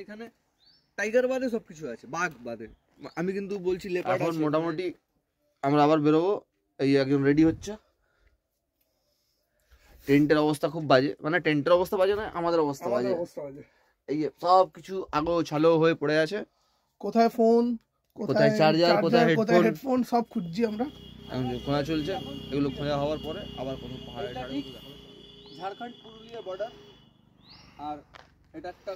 এখানে টাইগার বাদে সবকিছু আছে, বাঘ বাদে। আমি কিন্তু বলছি লেপার্ড আছে। মোটামুটি আমরা আবার বেরোবো। এই একজন রেডি হচ্ছে। টেন্টের অবস্থা খুব বাজে, মানে টেন্টের অবস্থা বাজে না, আমাদের অবস্থা বাজে। এই সব কিছু আগো ছালো হয়ে পড়ে আছে। কোথায় ফোন, কোথায় চার্জার, কোথায় হেডফোন সব খুঁজছি আমরা। এখন যে খোঁজা চলছে, এগুলো খোঁজা হওয়ার পরে আবার কোনো পাহাড়ে ঝাড়খণ্ড পুরুলিয়া বর্ডার। আর এটা একটা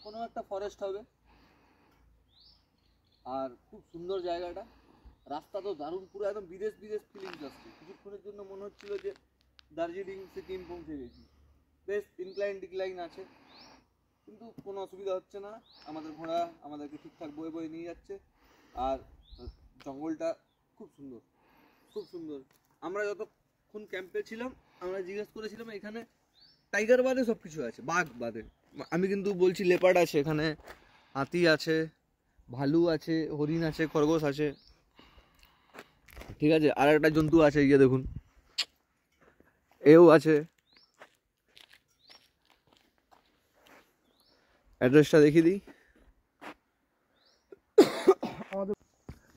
কোনো একটা ফরেস্ট হবে। আর খুব সুন্দর জায়গাটা, রাস্তা তো দারুণ, পুরো একদম বিদেশ বিদেশ ফিলিংস আসছে। কিছুক্ষণের জন্য মনে হচ্ছিল যে দার্জিলিং সিকিম পৌঁছে গেছি। বেশ ইনক্লাইন ডিক্লাইন আছে, কিন্তু কোনো অসুবিধা হচ্ছে না। আমাদের ঘোড়া আমাদেরকে ঠিকঠাক বয়ে বয়ে নিয়ে যাচ্ছে। আর জঙ্গলটা খুব সুন্দর, খুব সুন্দর। আমরা যতক্ষণ ক্যাম্পে ছিলাম আমরা জিজ্ঞেস করেছিলাম এখানে টাইগার বাদে সব কিছু আছে, বাঘ বাদে। আমি কিন্তু বলছি লেপার্ড আছে এখানে, হাতি আছে, ভালু আছে, হরিণ আছে, খরগোশ আছে, ঠিক আছে। আর একটা জন্তু আছে, গিয়ে দেখুন, এও আছে। অ্যাড্রেসটা দেখিয়ে দিই।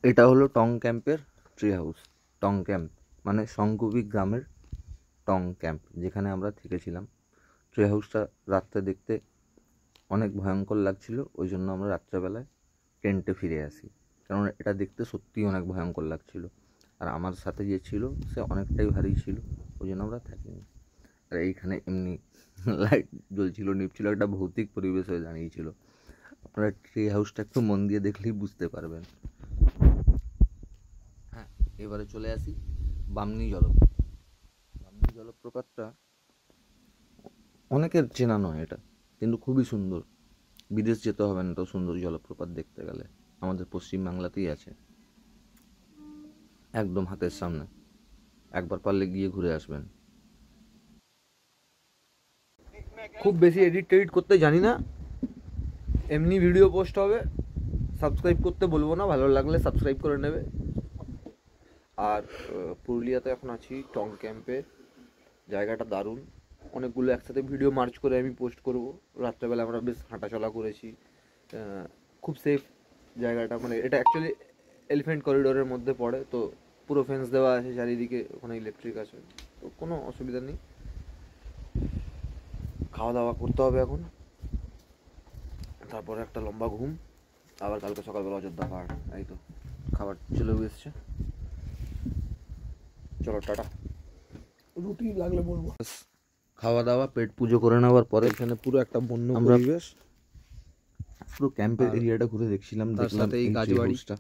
এটা হলো টং ক্যাম্পের ট্রি হাউস। টং ক্যাম্প মানে শঙ্কুবি গ্রামের টং ক্যাম্প, যেখানে আমরা থেকেছিলাম। ট্রি হাউসটা রাত্রে দেখতে অনেক ভয়ঙ্কর লাগছিল, ওই জন্য আমরা রাত্রেবেলায় টেন্টে ফিরে আসি, কারণ এটা দেখতে সত্যিই অনেক ভয়ঙ্কর লাগছিল। আর আমার সাথে যে ছিল সে অনেকটাই ভারী ছিল, ওই জন্য আমরা থাকিনি। আর এইখানে এমনি লাইট জ্বলছিল, নিপছিল, একটা ভৌতিক পরিবেশ হয়ে দাঁড়িয়েছিল। আপনারা ট্রি হাউসটা একটু মন দিয়ে দেখলেই বুঝতে পারবেন। হ্যাঁ, এবারে চলে আসি বামনি জলপ্রপাত। বামনি জলপ্রপাতটা অনেকের চেনা নয় এটা, কিন্তু খুবই সুন্দর। বিদেশ যেতে হবে না তো সুন্দর জলপ্রপাত দেখতে গেলে, আমাদের পশ্চিমবাংলাতেই আছে, একদম হাতের সামনে। একবার পারলে গিয়ে ঘুরে আসবেন। খুব বেশি এডিট টেডিট করতে জানি না, এমনি ভিডিও পোস্ট হবে। সাবস্ক্রাইব করতে বলবো না, ভালো লাগলে সাবস্ক্রাইব করে নেবে। আর পুরুলিয়াতে এখন আছি টং ক্যাম্পে, জায়গাটা দারুণ। অনেকগুলো একসাথে ভিডিও মার্চ করে আমি পোস্ট করব। রাত্রেবেলা আমরা বেশ হাঁটাচলা করেছি, খুব সেফ জায়গাটা। মানে এটা অ্যাকচুয়ালি এলিফ্যান্ট করিডোরের মধ্যে পড়ে, তো পুরো ফেন্স দেওয়া আছে চারিদিকে, ওখানে ইলেকট্রিক আছে, তো কোনো অসুবিধা নেই। খাওয়া দাওয়া করতে হবে এখন, তারপরে একটা লম্বা ঘুম, আবার কালকে সকালবেলা অযোধ্যা পাহাড়। এই তো খাবার চলেও এসছে, চলো টাটা। রুটি লাগলে বলবো। খাওয়া দাওয়া পেট পুজো করে নেওয়ার পরে এখানে পুরো একটা বন্য পরিবেশ, পুরো ক্যাম্পের এরিয়াটা ঘুরে দেখছিলাম। দেখলাম এই গাছবাড়িটা,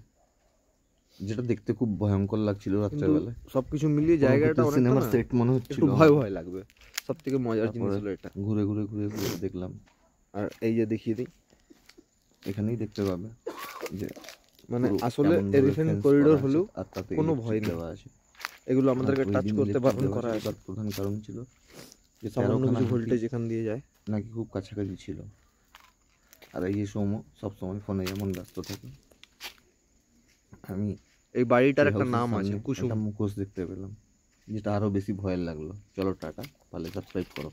যেটা দেখতে খুব ভয়ঙ্কর লাগছিল রাত্রেবেলায়। সবকিছু মিলিয়ে জায়গাটা সিনেমার সেট মনে হচ্ছিল, ভয় ভয় লাগবে। সব থেকে মজার জিনিস হলো এটা, ঘুরে ঘুরে ঘুরে ঘুরে দেখলাম। আর এই যে দেখিয়ে দিই, এখানেই দেখতে পাবে যে মানে আসলে এলিফ্যান্ট করিডোর হলেও আর তাতে কোনো ভয় নেই আছে। এগুলো আমাদেরকে টাচ করতে বারণ করা হয়। তার প্রধান কারণ ছিল যে সামান্য কিছু ভোল্টেজ এখান দিয়ে যায়, নাকি খুব কাছাকাছি ছিল। আর এই যে সৌম্য সবসময় ফোনে যেমন ব্যস্ত থাকে। আমি এই বাড়িটার একটা নাম আছে কুসুম, মুখোশ দেখতে পেলাম, যেটা আরো বেশি ভয়ের লাগলো। চলো টাটা, পারলে সাবস্ক্রাইব করো।